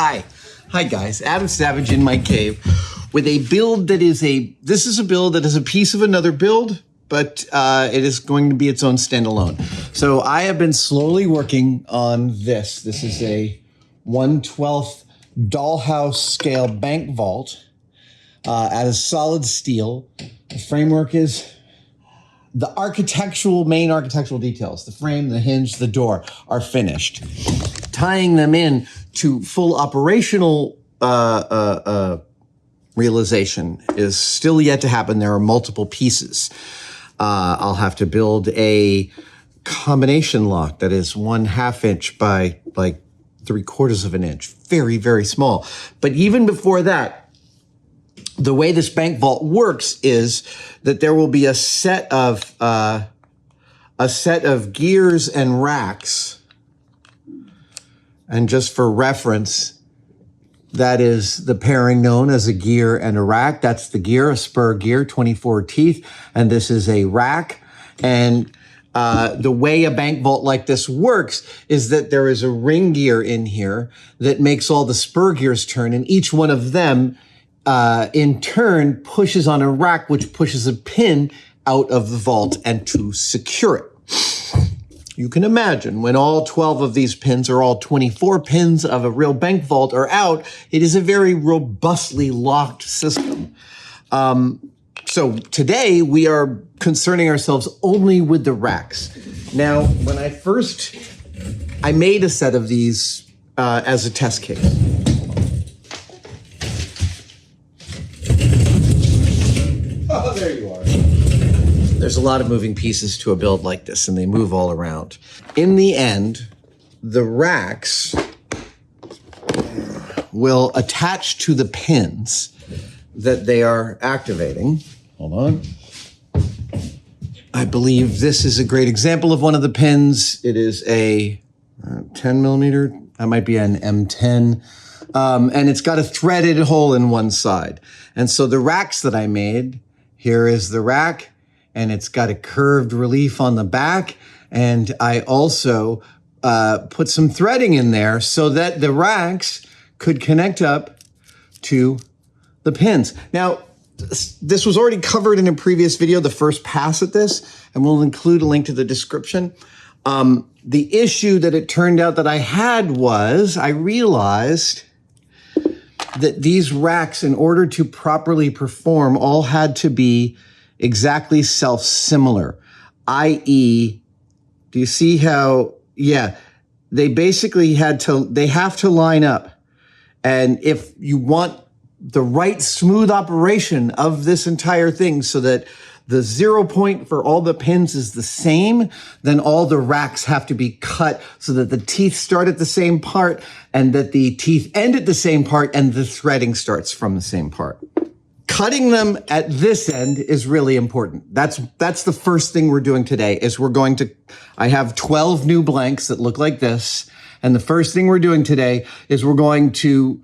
Hi guys, Adam Savage in my cave with a build that is this is a build that is a piece of another build, but it is going to be its own standalone. So I have been slowly working on this. This is a 1/12 dollhouse scale bank vault out of solid steel. The framework is the main architectural details, the frame, the hinge, the door are finished. Tying them in to full operational realization is still yet to happen. There are multiple pieces. I'll have to build a combination lock that is 1/2 inch by like 3/4 of an inch. Very, very small. But even before that, the way this bank vault works is that there will be a set of gears and racks. And just for reference, that is the pairing known as a gear and a rack. That's the gear, a spur gear, 24 teeth. And this is a rack. And the way a bank vault like this works is that there is a ring gear in here that makes all the spur gears turn. And each one of them, in turn, pushes on a rack, which pushes a pin out of the vault and to secure it. You can imagine when all 12 of these pins or all 24 pins of a real bank vault are out, it is a very robustly locked system. So today we are concerning ourselves only with the racks. Now, when I made a set of these as a test case. Oh, there you are. There's a lot of moving pieces to a build like this, and they move all around. In the end, the racks will attach to the pins that they are activating. Hold on. I believe this is a great example of one of the pins. It is a 10 millimeter. That might be an M10. And it's got a threaded hole in one side. And so the racks that I made, here is the rack, and it's got a curved relief on the back. And I also put some threading in there so that the racks could connect up to the pins. Now, this was already covered in a previous video, the first pass at this, and we'll include a link to the description. The issue that it turned out that I had was I realized that these racks, in order to properly perform, all had to be exactly self-similar, i.e., do you see how, yeah, they basically have to line up. And if you want the right smooth operation of this entire thing so that the 0 point for all the pins is the same, then all the racks have to be cut so that the teeth start at the same part and that the teeth end at the same part and the threading starts from the same part. Cutting them at this end is really important. That's the first thing we're doing today is I have 12 new blanks that look like this. And the first thing we're doing today is we're going to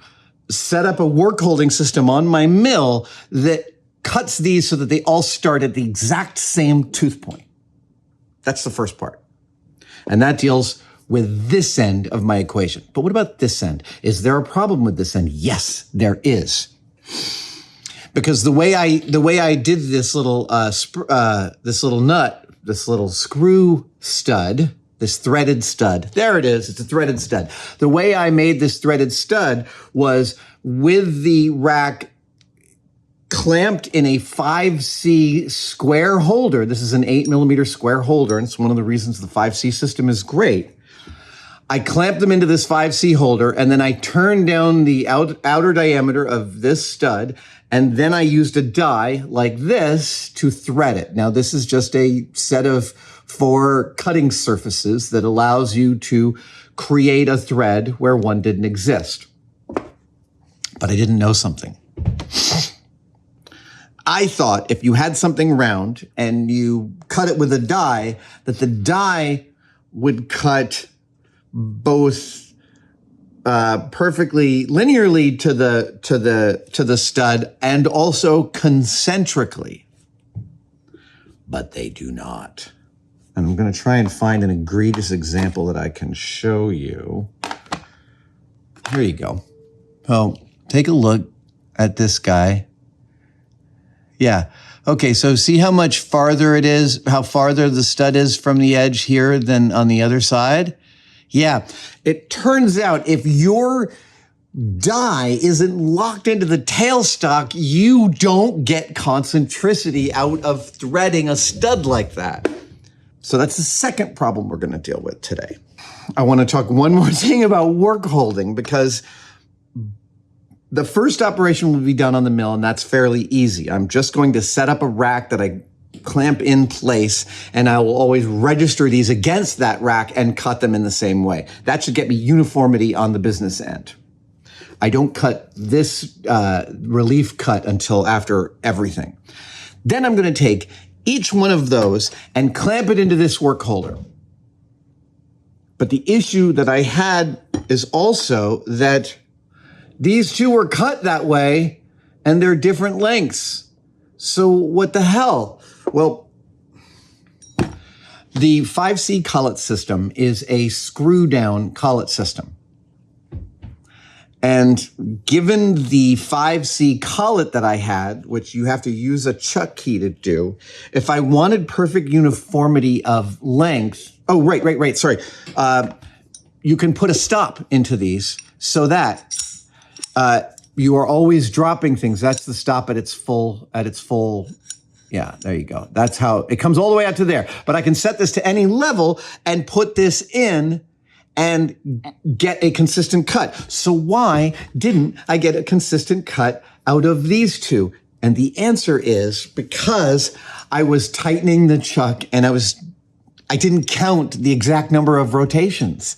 set up a work holding system on my mill that cuts these so that they all start at the exact same tooth point. That's the first part. And that deals with this end of my equation. But what about this end? Is there a problem with this end? Yes, there is. Because the way I did this little screw stud, this threaded stud. There it is. It's a threaded stud. The way I made this threaded stud was with the rack clamped in a 5C square holder. This is an 8 millimeter square holder, and it's one of the reasons the 5C system is great. I clamped them into this 5C holder, and then I turned down the outer diameter of this stud, and then I used a die like this to thread it. Now, this is just a set of 4 cutting surfaces that allows you to create a thread where one didn't exist. But I didn't know something. I thought if you had something round and you cut it with a die, that the die would cut both perfectly linearly to the stud and also concentrically. But they do not. And I'm going to try and find an egregious example that I can show you. Here you go. Oh, take a look at this guy. Yeah. Okay, so see how much farther it is, how farther the stud is from the edge here than on the other side? Yeah. It turns out if your die isn't locked into the tailstock, you don't get concentricity out of threading a stud like that. So that's the second problem we're going to deal with today. I want to talk one more thing about work holding, because the first operation will be done on the mill, and that's fairly easy. I'm just going to set up a rack that I clamp in place, and I will always register these against that rack and cut them in the same way. That should get me uniformity on the business end. I don't cut this relief cut until after everything. Then I'm going to take each one of those and clamp it into this work holder. But the issue that I had is also that these two were cut that way and they're different lengths. So what the hell? Well, the 5C collet system is a screw down collet system. And given the 5C collet that I had, which you have to use a chuck key to do, if I wanted perfect uniformity of length, oh, right, sorry. You can put a stop into these so that you are always dropping things. That's the stop at its full. Yeah, there you go. That's how it comes all the way out to there. But I can set this to any level and put this in and get a consistent cut. So why didn't I get a consistent cut out of these two? And the answer is because I was tightening the chuck and I didn't count the exact number of rotations,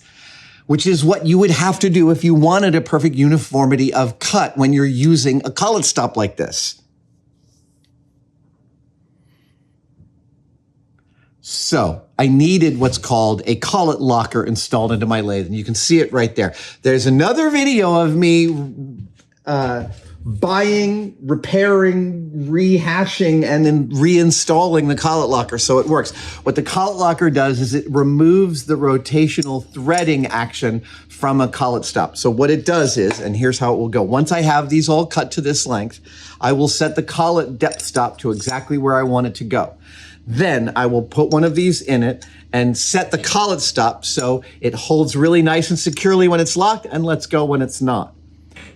which is what you would have to do if you wanted a perfect uniformity of cut when you're using a collet stop like this. So I needed what's called a collet locker installed into my lathe, and you can see it right there. There's another video of me buying, repairing, rehashing, and then reinstalling the collet locker so it works. What the collet locker does is it removes the rotational threading action from a collet stop. So what it does is, and here's how it will go. Once I have these all cut to this length, I will set the collet depth stop to exactly where I want it to go. Then I will put one of these in it and set the collet stop so it holds really nice and securely when it's locked and lets go when it's not.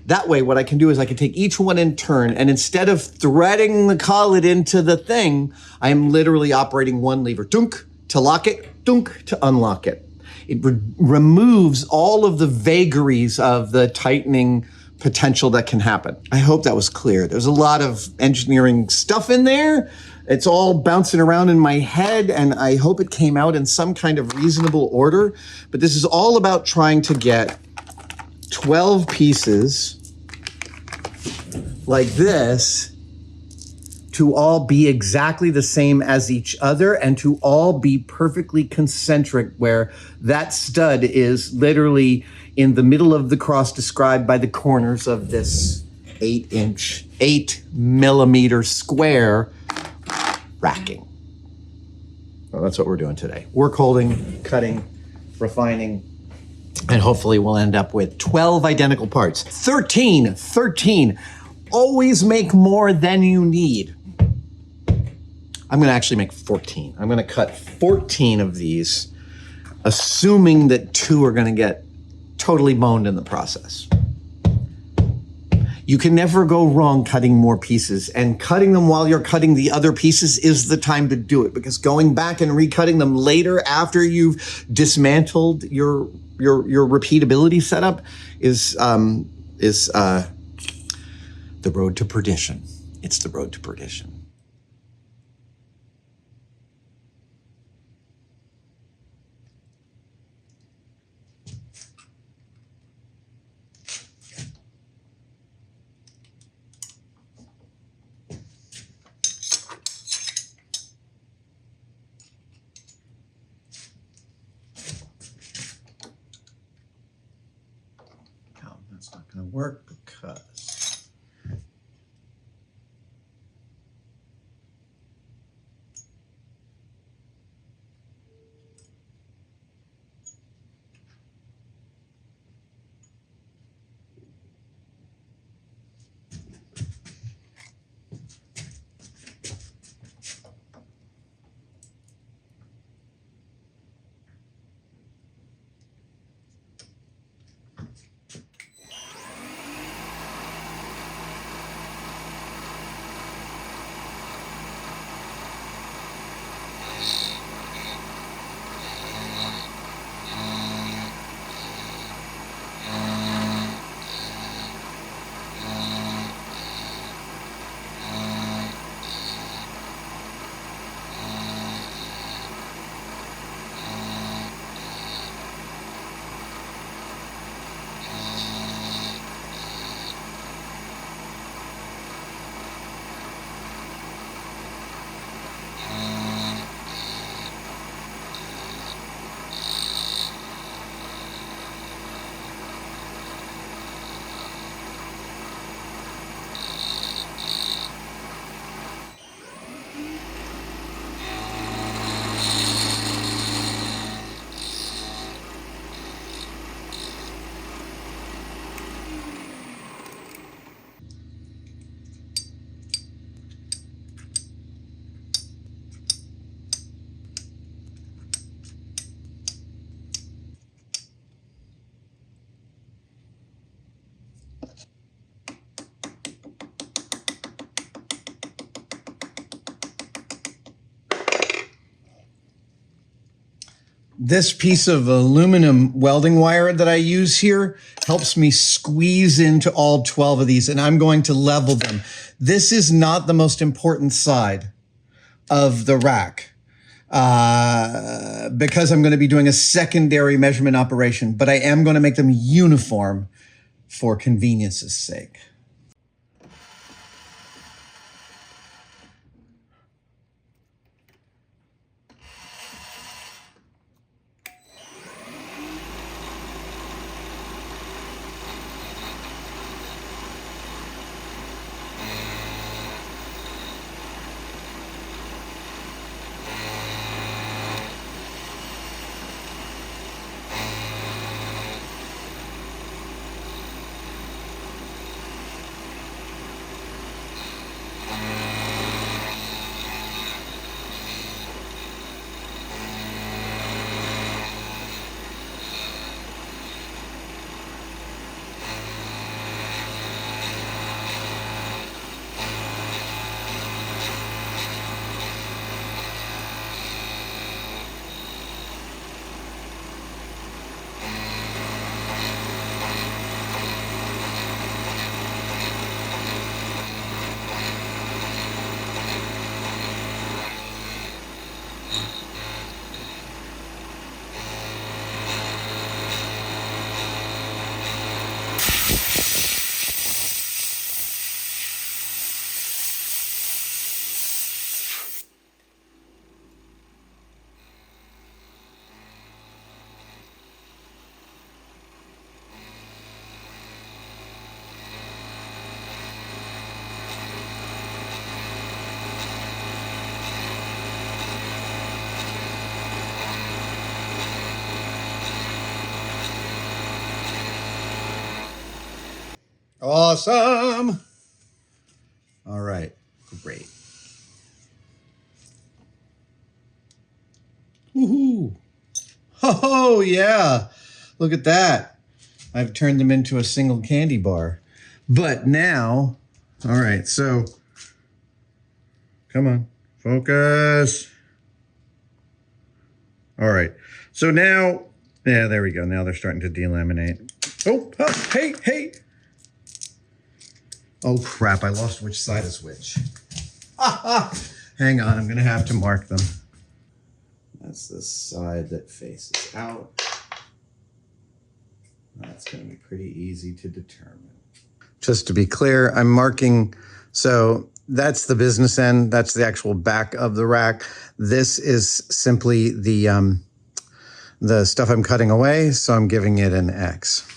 That way, what I can do is I can take each one in turn, and instead of threading the collet into the thing, I am literally operating one lever, dunk, to lock it, dunk, to unlock it. It removes all of the vagaries of the tightening potential that can happen. I hope that was clear. There's a lot of engineering stuff in there. It's all bouncing around in my head, and I hope it came out in some kind of reasonable order. But this is all about trying to get 12 pieces like this to all be exactly the same as each other and to all be perfectly concentric, where that stud is literally in the middle of the cross described by the corners of this 8 millimeter square racking. Well, that's what we're doing today. Work holding, cutting, refining, and hopefully we'll end up with 12 identical parts. 13. Always make more than you need. I'm gonna actually make 14. I'm gonna cut 14 of these, assuming that 2 are gonna get totally boned in the process. You can never go wrong cutting more pieces, and cutting them while you're cutting the other pieces is the time to do it, because going back and recutting them later after you've dismantled your repeatability setup is the road to perdition. It's the road to perdition. That's not going to work because This piece of aluminum welding wire that I use here helps me squeeze into all 12 of these, and I'm going to level them. This is not the most important side of the rack because I'm going to be doing a secondary measurement operation, but I am going to make them uniform for convenience's sake. Awesome. All right, great. Woohoo. Oh, yeah. Look at that. I've turned them into a single candy bar. But now, all right, so come on, focus. All right, so now, yeah, there we go. Now they're starting to delaminate. Oh, hey, hey. Oh, crap, I lost which side is which. Hang on, I'm gonna have to mark them. That's the side that faces out. That's gonna be pretty easy to determine. Just to be clear, I'm marking, so that's the business end, that's the actual back of the rack. This is simply the stuff I'm cutting away, so I'm giving it an X.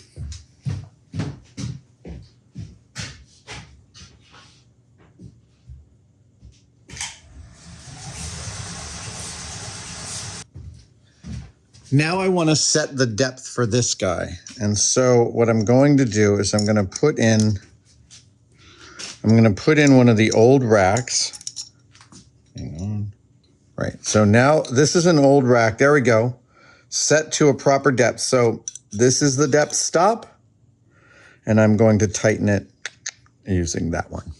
Now I want to set the depth for this guy. And so what I'm going to do is I'm going to put in one of the old racks. Hang on. Right. So now this is an old rack. There we go. Set to a proper depth. So this is the depth stop. And I'm going to tighten it using that one.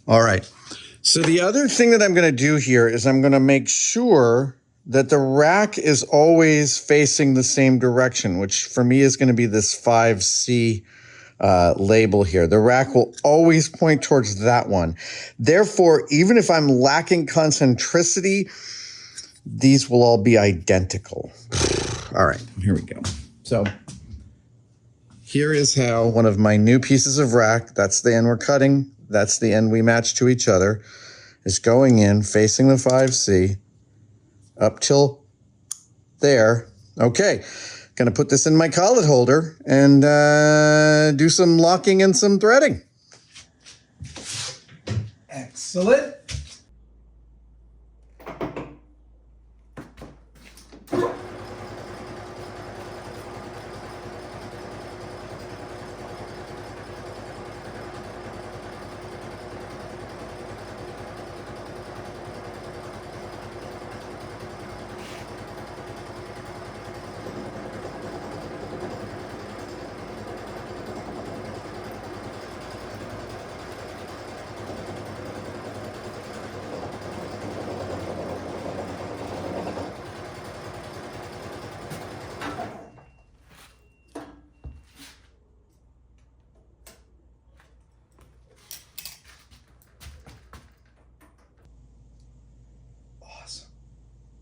All right. So the other thing that I'm going to do here is I'm going to make sure that the rack is always facing the same direction, which for me is going to be this 5C label here. The rack will always point towards that one. Therefore, even if I'm lacking concentricity, these will all be identical. All right, here we go. So here is how one of my new pieces of rack, that's the end we're cutting, that's the end we match to each other, is going in, facing the 5C, up till there. Okay, gonna put this in my collet holder and do some locking and some threading. Excellent.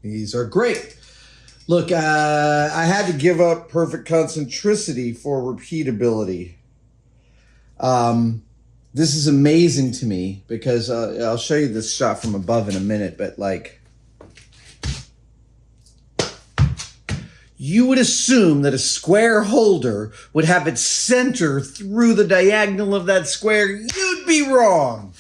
These are great. Look, I had to give up perfect concentricity for repeatability. This is amazing to me because I'll show you this shot from above in a minute, but like, you would assume that a square holder would have its center through the diagonal of that square. You'd be wrong.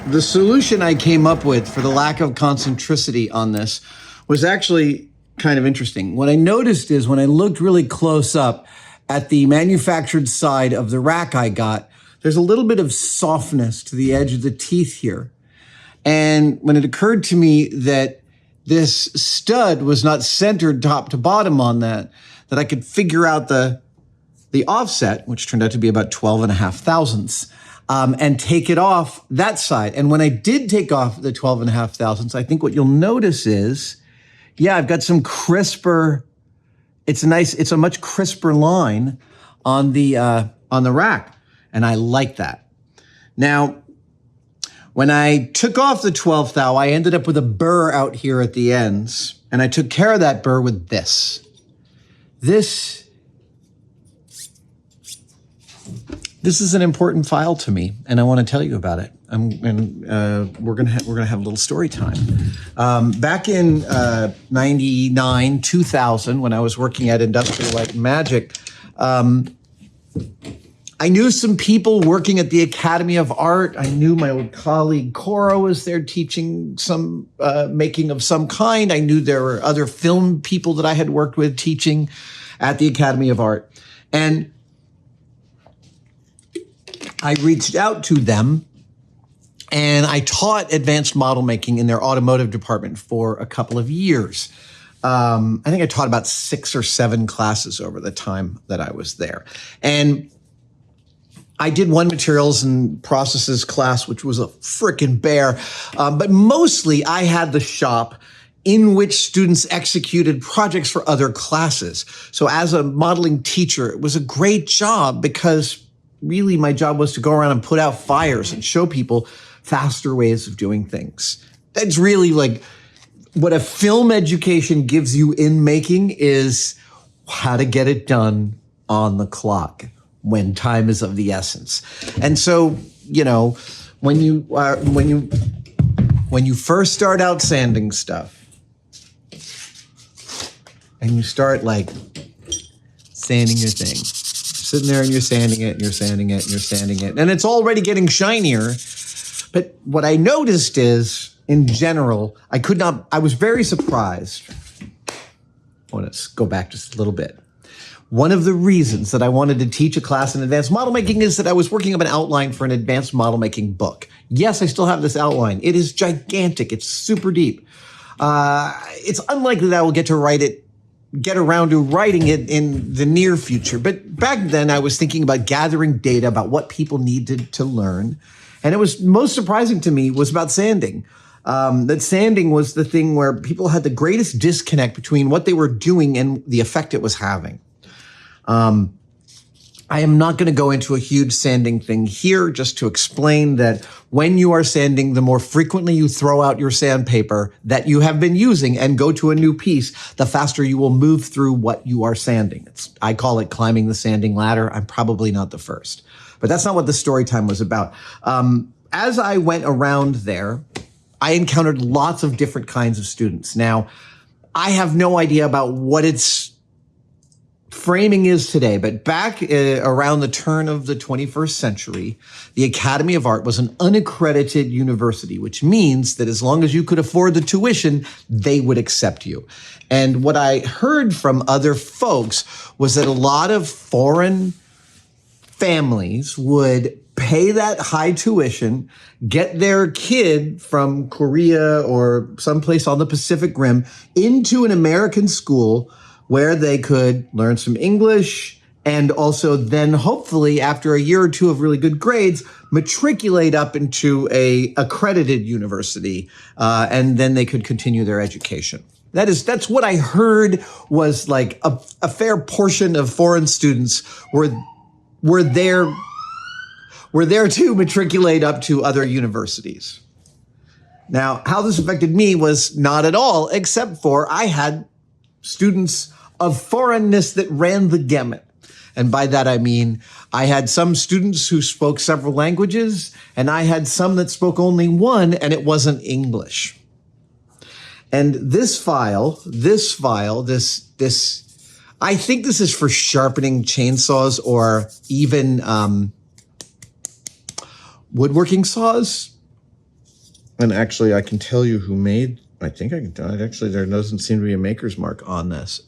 The solution I came up with for the lack of concentricity on this was actually kind of interesting. What I noticed is when I looked really close up at the manufactured side of the rack I got, there's a little bit of softness to the edge of the teeth here. And when it occurred to me that this stud was not centered top to bottom on that I could figure out the offset, which turned out to be about 12.5 thousandths. And take it off that side. And when I did take off the 12.5 thousandths, I think what you'll notice is, yeah, I've got some crisper, it's a much crisper line on the rack. And I like that. Now, when I took off the 12 thou, I ended up with a burr out here at the ends. And I took care of that burr with this. This is an important file to me, and I want to tell you about it. We're gonna have a little story time. Back in 99, 2000, when I was working at Industrial Light and Magic, I knew some people working at the Academy of Art. I knew my old colleague Cora was there teaching some making of some kind. I knew there were other film people that I had worked with teaching at the Academy of Art, and I reached out to them and I taught advanced model making in their automotive department for a couple of years. I think I taught about 6 or 7 classes over the time that I was there. And I did one materials and processes class, which was a frickin' bear. But mostly I had the shop in which students executed projects for other classes. So as a modeling teacher, it was a great job because really my job was to go around and put out fires and show people faster ways of doing things. That's really like what a film education gives you in making is how to get it done on the clock when time is of the essence. And so, you know, when you first start out sanding stuff and you start like sanding your thing, sitting there and you're sanding it and you're sanding it and you're sanding it, and it's already getting shinier. But what I noticed is, in general, I was very surprised. I want to go back just a little bit. One of the reasons that I wanted to teach a class in advanced model making is that I was working up an outline for an advanced model making book. Yes, I still have this outline. It is gigantic. It's super deep. It's unlikely that I will get around to writing it in the near future. But back then I was thinking about gathering data about what people needed to learn. And it was most surprising to me was about sanding. That sanding was the thing where people had the greatest disconnect between what they were doing and the effect it was having. I am not going to go into a huge sanding thing here, just to explain that when you are sanding, the more frequently you throw out your sandpaper that you have been using and go to a new piece, the faster you will move through what you are sanding. I call it climbing the sanding ladder. I'm probably not the first, but that's not what the story time was about. As I went around there, I encountered lots of different kinds of students. Now, I have no idea about what its framing is today, but back around the turn of the 21st century, the Academy of Art was an unaccredited university, which means that as long as you could afford the tuition, they would accept you. And what I heard from other folks was that a lot of foreign families would pay that high tuition, get their kid from Korea or someplace on the Pacific Rim into an American school where they could learn some English and also then hopefully after a year or two of really good grades, matriculate up into a accredited university, and then they could continue their education. That's what I heard was like a fair portion of foreign students were there to matriculate up to other universities. Now, how this affected me was not at all, except for I had students of foreignness that ran the gamut. And by that, I mean, I had some students who spoke several languages, and I had some that spoke only one, and it wasn't English. And this file, I think this is for sharpening chainsaws or even woodworking saws. And actually, I can tell you who made. I think I can tell it. Actually, there doesn't seem to be a maker's mark on this.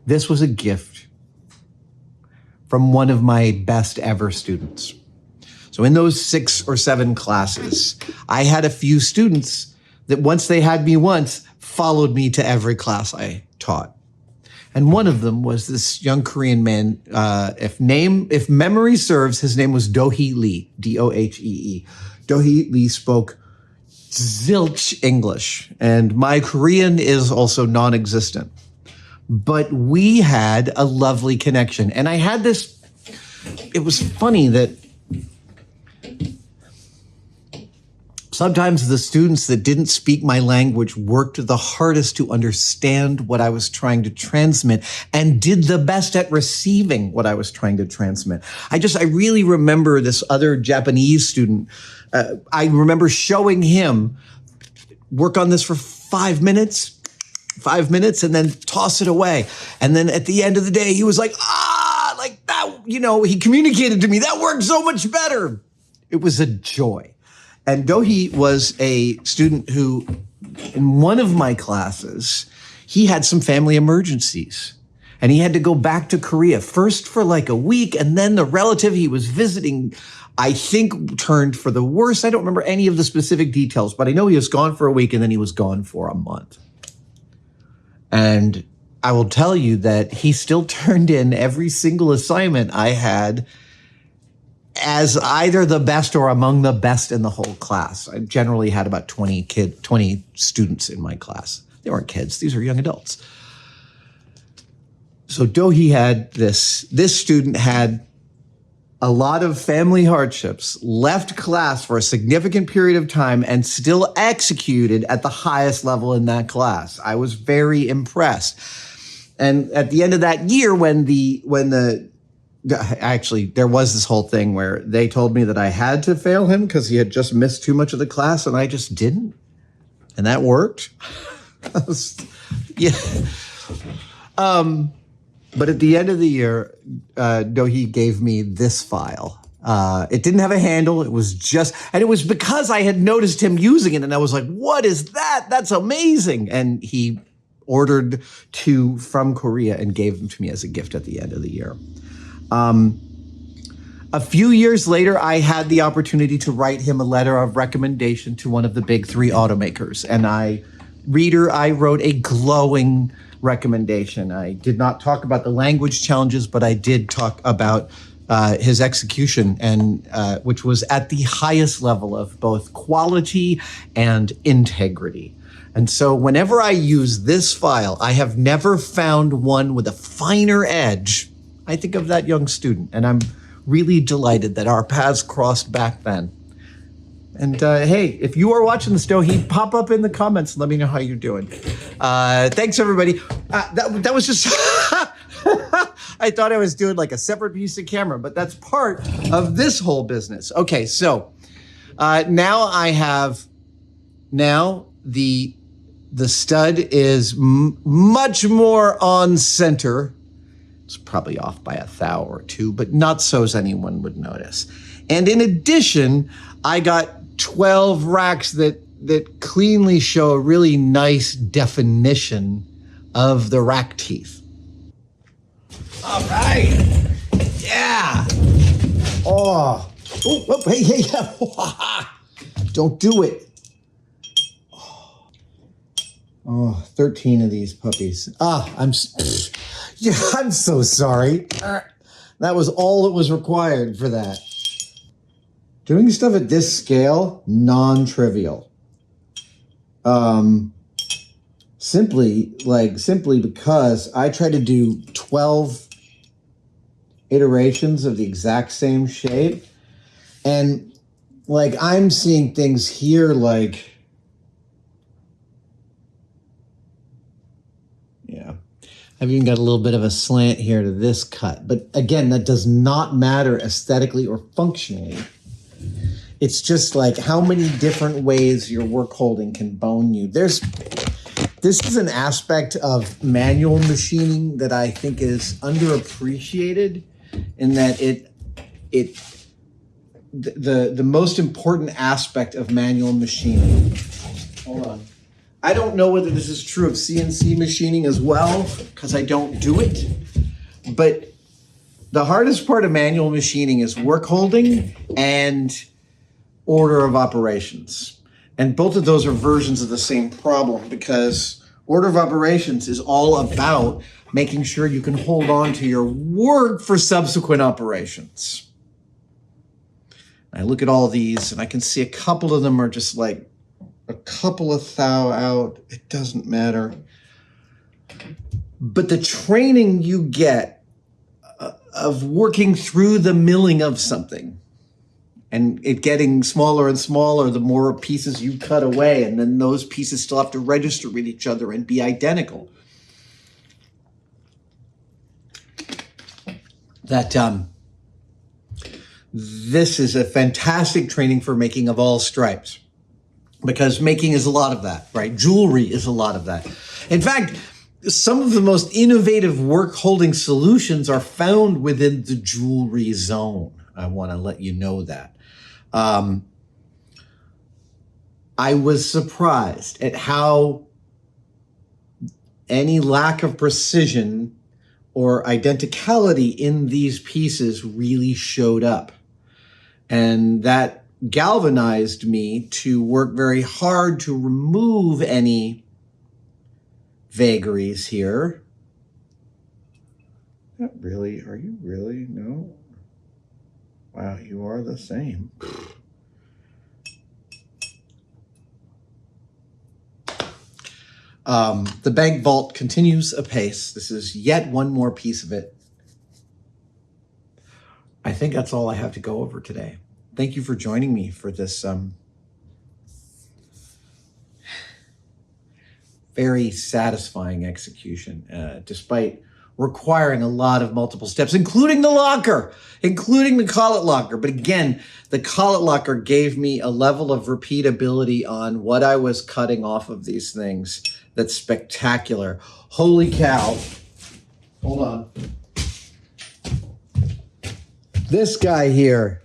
This was a gift from one of my best ever students. So in those 6 or 7 classes, I had a few students that once they had me once, followed me to every class I taught. And one of them was this young Korean man. If memory serves, his name was Do-hee Lee, D-O-H-E-E. Do-hee Lee spoke zilch English, and my Korean is also non-existent. But we had a lovely connection. And I had this, it was funny that sometimes the students that didn't speak my language worked the hardest to understand what I was trying to transmit and did the best at receiving what I was trying to transmit. I really remember this other Japanese student. I remember showing him work on this for 5 minutes, and then toss it away. And then at the end of the day, he was like, like that, he communicated to me, that worked so much better. It was a joy. And Do-hee was a student who, in one of my classes, he had some family emergencies. And he had to go back to Korea, first for like a week, and then the relative he was visiting, I think, turned for the worse. I don't remember any of the specific details, but I know he was gone for a week and then he was gone for a month. And I will tell you that he still turned in every single assignment I had as either the best or among the best in the whole class. I generally had about 20 students in my class. They weren't kids. These are young adults. So Do-hee had this student had a lot of family hardships, left class for a significant period of time, and still executed at the highest level in that class. I was very impressed. And at the end of that year, actually, there was this whole thing where they told me that I had to fail him because he had just missed too much of the class, and I just didn't. And that worked. Yeah. But at the end of the year, he gave me this file. It didn't have a handle. It was because I had noticed him using it, and I was like, what is that? That's amazing. And he ordered 2 from Korea and gave them to me as a gift at the end of the year. A few years later, I had the opportunity to write him a letter of recommendation to one of the big 3 automakers. And I wrote a glowing recommendation. I did not talk about the language challenges, but I did talk about his execution, and which was at the highest level of both quality and integrity. And so whenever I use this file, I have never found one with a finer edge. I think of that young student, and I'm really delighted that our paths crossed back then. And hey, if you are watching this, pop up in the comments and let me know how you're doing. Thanks, everybody. That was just, I thought I was doing like a separate piece of camera, but that's part of this whole business. Okay, so now the stud is much more on center. It's probably off by 1 thou or 2, but not so as anyone would notice. And in addition, I got 12 racks that cleanly show a really nice definition of the rack teeth. All right. Yeah. Oh, hey. Don't do it. Oh, 13 of these puppies. I'm so sorry. That was all that was required for that. Doing stuff at this scale, non-trivial. Simply because I try to do 12 iterations of the exact same shape. And like, I'm seeing things here like, yeah, I've even got a little bit of a slant here to this cut. But again, that does not matter aesthetically or functionally. It's just like how many different ways your work holding can bone you. This is an aspect of manual machining that I think is underappreciated, in that the most important aspect of manual machining. Hold on. I don't know whether this is true of CNC machining as well, because I don't do it. But the hardest part of manual machining is work holding and order of operations. And both of those are versions of the same problem, because order of operations is all about making sure you can hold on to your work for subsequent operations. I look at all these and I can see a couple of them are just like a couple of thou out. It doesn't matter. But the training you get of working through the milling of something and it getting smaller and smaller the more pieces you cut away, and then those pieces still have to register with each other and be identical. This is a fantastic training for making of all stripes, because making is a lot of that, right? Jewelry is a lot of that. In fact, some of the most innovative work holding solutions are found within the jewelry zone. I want to let you know that. I was surprised at how any lack of precision or identicality in these pieces really showed up. And that galvanized me to work very hard to remove any vagaries here. Not really. Are you really? No. Wow, you are the same. The bank vault continues apace. This is yet one more piece of it. I think think that's all I have to go over today. Thank you for joining me for this very satisfying execution, despite requiring a lot of multiple steps, including the locker, including the collet locker. But again, the collet locker gave me a level of repeatability on what I was cutting off of these things that's spectacular. Holy cow. Hold on. This guy here.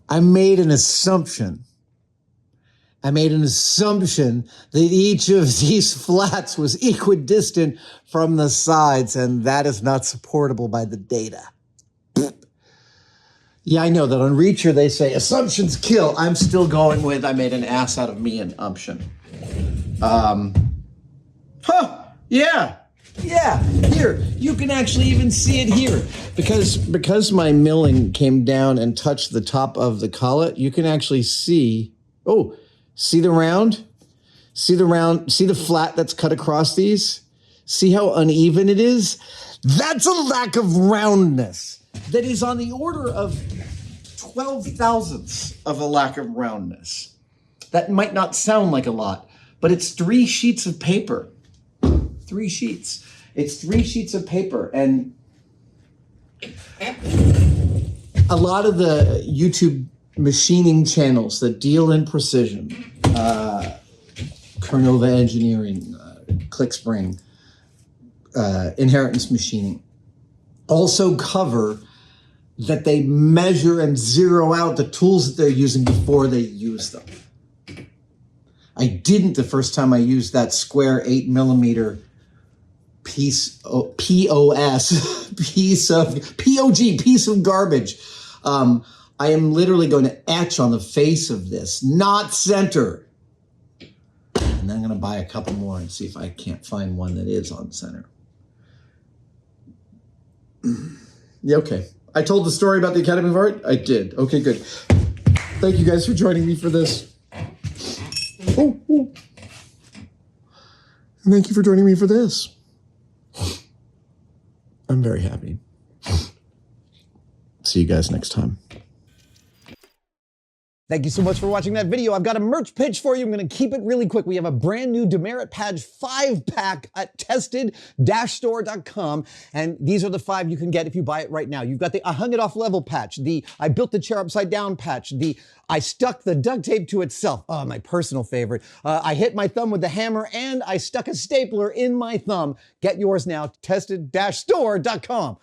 I made an assumption that each of these flats was equidistant from the sides, and that is not supportable by the data. Yeah, I know that on Reacher they say assumptions kill. I'm still going with I made an ass out of me and umption. Yeah, here, you can actually even see it here. Because my milling came down and touched the top of the collet, you can actually see, see the round? See the flat that's cut across these? See how uneven it is? That's a lack of roundness that is on the order of 12 thousandths of a lack of roundness. That might not sound like a lot, but it's 3 sheets of paper. 3 sheets. It's 3 sheets of paper. And a lot of the YouTube machining channels that deal in precision, Carnova Engineering, ClickSpring, Inheritance Machining, also cover that they measure and zero out the tools that they're using before they use them. I didn't the first time I used that square 8mm piece of garbage. I am literally going to etch on the face of this, not center. And then I'm going to buy a couple more and see if I can't find one that is on center. Yeah, okay. I told the story about the Academy of Art? I did. Okay, good. Thank you guys for joining me for this. Thank you for joining me for this. I'm very happy. See you guys next time. Thank you so much for watching that video. I've got a merch pitch for you. I'm going to keep it really quick. We have a brand new Demerit Patch 5-pack at tested-store.com. And these are the 5 you can get if you buy it right now. You've got the I hung it off level patch, the I built the chair upside down patch, the I stuck the duct tape to itself. Oh, my personal favorite. I hit my thumb with the hammer and I stuck a stapler in my thumb. Get yours now, tested-store.com.